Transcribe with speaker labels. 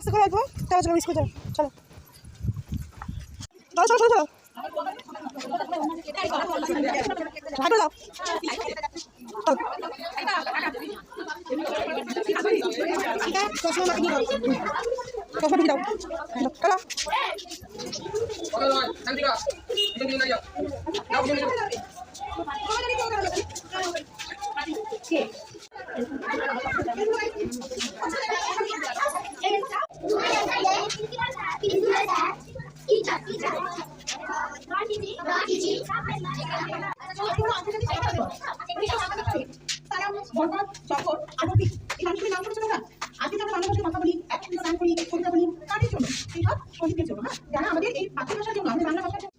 Speaker 1: আস্তে করে আসবো, চলো চলো স্কুল চলো চলো চলো চলো চলো ভালো দাও চশমা মাকে দিয়ে দাও, চশমা দিয়ে দাও যারা আমাদের এই মাতৃভাষার জন্য আমাদের বাংলা ভাষার জন্য